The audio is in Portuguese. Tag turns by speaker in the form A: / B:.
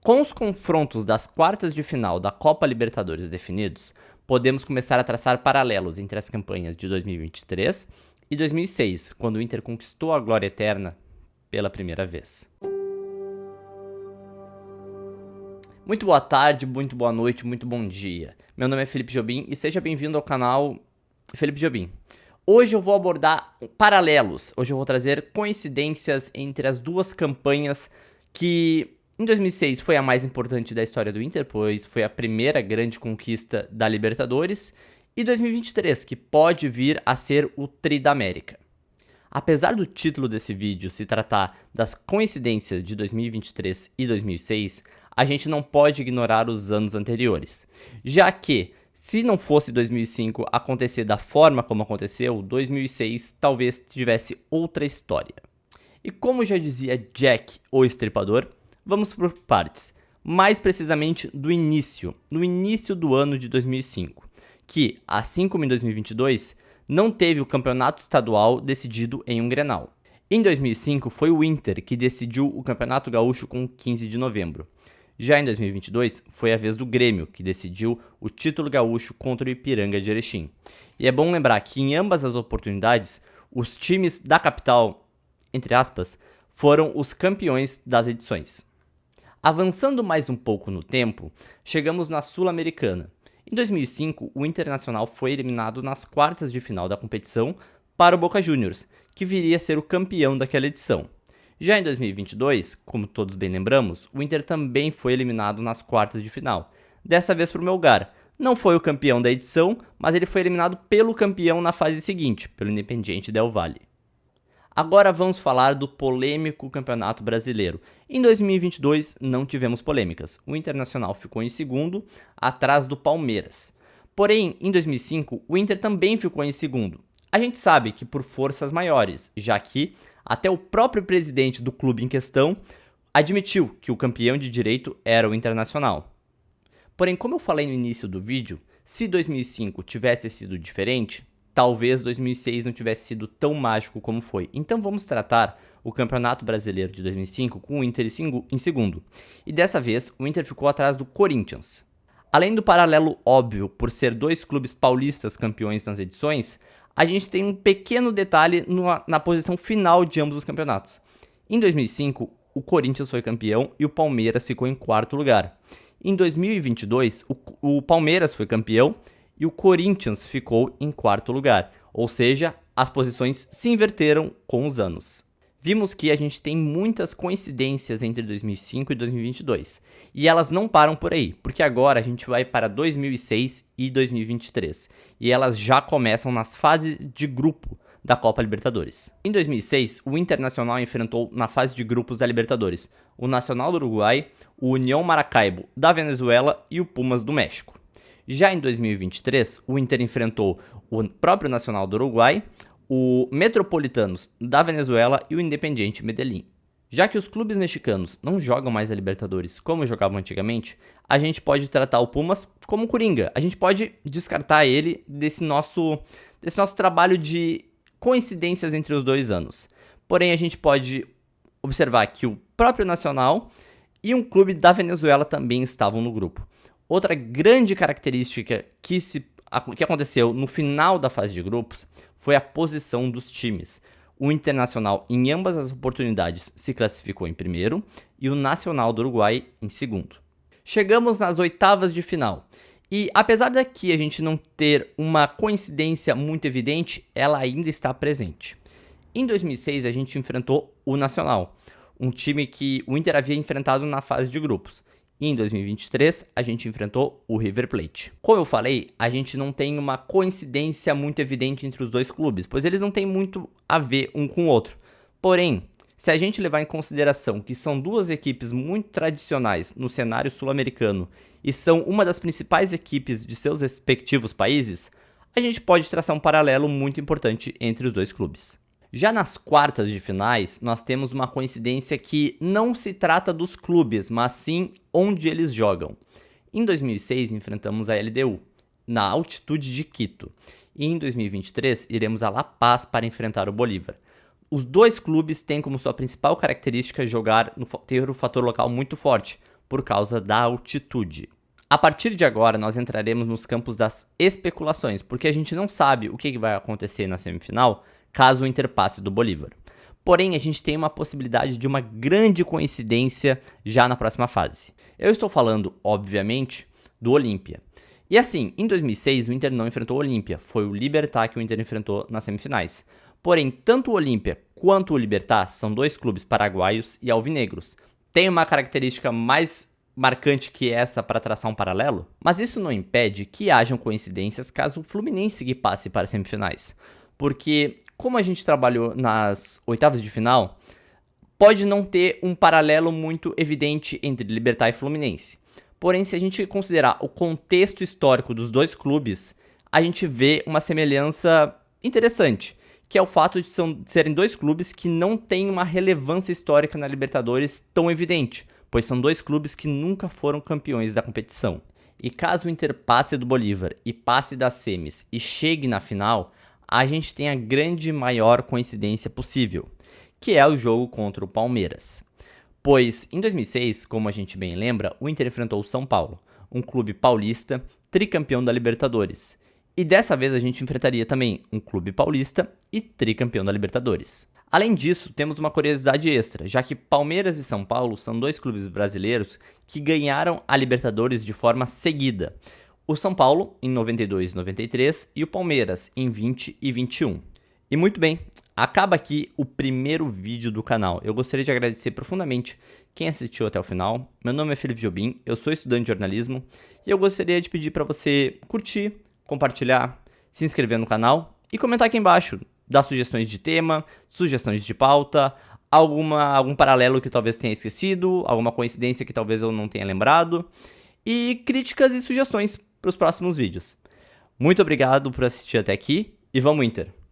A: Com os confrontos das quartas de final da Copa Libertadores definidos, podemos começar a traçar paralelos entre as campanhas de 2023 e 2006, quando o Inter conquistou a glória eterna pela primeira vez. Muito boa tarde, muito boa noite, muito bom dia. Meu nome é Felipe Jobim e seja bem-vindo ao canal Felipe Jobim. Hoje eu vou abordar paralelos, hoje eu vou trazer coincidências entre as duas campanhas que em 2006 foi a mais importante da história do Inter, pois foi a primeira grande conquista da Libertadores, e 2023, que pode vir a ser o Tri da América. Apesar do título desse vídeo se tratar das coincidências de 2023 e 2006, a gente não pode ignorar os anos anteriores, já que, se não fosse 2005 acontecer da forma como aconteceu, 2006 talvez tivesse outra história. E como já dizia Jack, o Estripador, vamos por partes, mais precisamente do início, no início do ano de 2005, que, assim como em 2022, não teve o campeonato estadual decidido em um Grenal. Em 2005 foi o Inter que decidiu o Campeonato Gaúcho com 15 de novembro. Já em 2022 foi a vez do Grêmio, que decidiu o título gaúcho contra o Ipiranga de Erechim. E é bom lembrar que em ambas as oportunidades, os times da capital, entre aspas, foram os campeões das edições. Avançando mais um pouco no tempo, chegamos na Sul-Americana. Em 2005, o Internacional foi eliminado nas quartas de final da competição para o Boca Juniors, que viria a ser o campeão daquela edição. Já em 2022, como todos bem lembramos, o Inter também foi eliminado nas quartas de final, dessa vez para o Melgar. Não foi o campeão da edição, mas ele foi eliminado pelo campeão na fase seguinte, pelo Independiente Del Valle. Agora vamos falar do polêmico Campeonato Brasileiro. Em 2022 não tivemos polêmicas. O Internacional ficou em segundo, atrás do Palmeiras. Porém, em 2005, o Inter também ficou em segundo. A gente sabe que por forças maiores, já que até o próprio presidente do clube em questão admitiu que o campeão de direito era o Internacional. Porém, como eu falei no início do vídeo, se 2005 tivesse sido diferente, talvez 2006 não tivesse sido tão mágico como foi. Então vamos tratar o Campeonato Brasileiro de 2005 com o Inter em segundo. E dessa vez, o Inter ficou atrás do Corinthians. Além do paralelo óbvio por ser dois clubes paulistas campeões nas edições, a gente tem um pequeno detalhe na posição final de ambos os campeonatos. Em 2005, o Corinthians foi campeão e o Palmeiras ficou em quarto lugar. Em 2022, o Palmeiras foi campeão e o Corinthians ficou em quarto lugar, ou seja, as posições se inverteram com os anos. Vimos que a gente tem muitas coincidências entre 2005 e 2022, e elas não param por aí, porque agora a gente vai para 2006 e 2023, e elas já começam nas fases de grupo da Copa Libertadores. Em 2006, o Internacional enfrentou na fase de grupos da Libertadores o Nacional do Uruguai, o União Maracaibo da Venezuela e o Pumas do México. Já em 2023, o Inter enfrentou o próprio Nacional do Uruguai, o Metropolitanos da Venezuela e o Independiente Medellín. Já que os clubes mexicanos não jogam mais a Libertadores como jogavam antigamente, a gente pode tratar o Pumas como coringa. A gente pode descartar ele desse nosso trabalho de coincidências entre os dois anos. Porém, a gente pode observar que o próprio Nacional e um clube da Venezuela também estavam no grupo. Outra grande característica que aconteceu no final da fase de grupos foi a posição dos times. O Internacional, em ambas as oportunidades, se classificou em primeiro e o Nacional do Uruguai em segundo. Chegamos nas oitavas de final. E apesar daqui a gente não ter uma coincidência muito evidente, ela ainda está presente. Em 2006 a gente enfrentou o Nacional, um time que o Inter havia enfrentado na fase de grupos. E em 2023, a gente enfrentou o River Plate. Como eu falei, a gente não tem uma coincidência muito evidente entre os dois clubes, pois eles não têm muito a ver um com o outro. Porém, se a gente levar em consideração que são duas equipes muito tradicionais no cenário sul-americano e são uma das principais equipes de seus respectivos países, a gente pode traçar um paralelo muito importante entre os dois clubes. Já nas quartas de finais, nós temos uma coincidência que não se trata dos clubes, mas sim onde eles jogam. Em 2006, enfrentamos a LDU, na altitude de Quito. E em 2023, iremos a La Paz para enfrentar o Bolívar. Os dois clubes têm como sua principal característica ter o fator local muito forte, por causa da altitude. A partir de agora, nós entraremos nos campos das especulações, porque a gente não sabe o que vai acontecer na semifinal caso o Inter passe do Bolívar. Porém, a gente tem uma possibilidade de uma grande coincidência já na próxima fase. Eu estou falando, obviamente, do Olímpia. E assim, em 2006 o Inter não enfrentou o Olímpia, foi o Libertad que o Inter enfrentou nas semifinais. Porém, tanto o Olímpia quanto o Libertad são dois clubes paraguaios e alvinegros. Tem uma característica mais marcante que essa para traçar um paralelo, mas isso não impede que hajam coincidências caso o Fluminense que passe para as semifinais. Porque, como a gente trabalhou nas oitavas de final, pode não ter um paralelo muito evidente entre Libertad e Fluminense. Porém, se a gente considerar o contexto histórico dos dois clubes, a gente vê uma semelhança interessante, que é o fato de serem dois clubes que não têm uma relevância histórica na Libertadores tão evidente, pois são dois clubes que nunca foram campeões da competição. E caso o Inter passe do Bolívar e passe das semis e chegue na final, a gente tem a grande maior coincidência possível, que é o jogo contra o Palmeiras. Pois, em 2006, como a gente bem lembra, o Inter enfrentou o São Paulo, um clube paulista, tricampeão da Libertadores. E dessa vez a gente enfrentaria também um clube paulista e tricampeão da Libertadores. Além disso, temos uma curiosidade extra, já que Palmeiras e São Paulo são dois clubes brasileiros que ganharam a Libertadores de forma seguida. O São Paulo em 92 e 93 e o Palmeiras em 20 e 21. E muito bem, acaba aqui o primeiro vídeo do canal. Eu gostaria de agradecer profundamente quem assistiu até o final. Meu nome é Felipe Jobim, eu sou estudante de jornalismo e eu gostaria de pedir para você curtir, compartilhar, se inscrever no canal e comentar aqui embaixo. Dar sugestões de tema, sugestões de pauta, algum paralelo que talvez tenha esquecido, alguma coincidência que talvez eu não tenha lembrado e críticas e sugestões para os próximos vídeos. Muito obrigado por assistir até aqui e vamos Inter!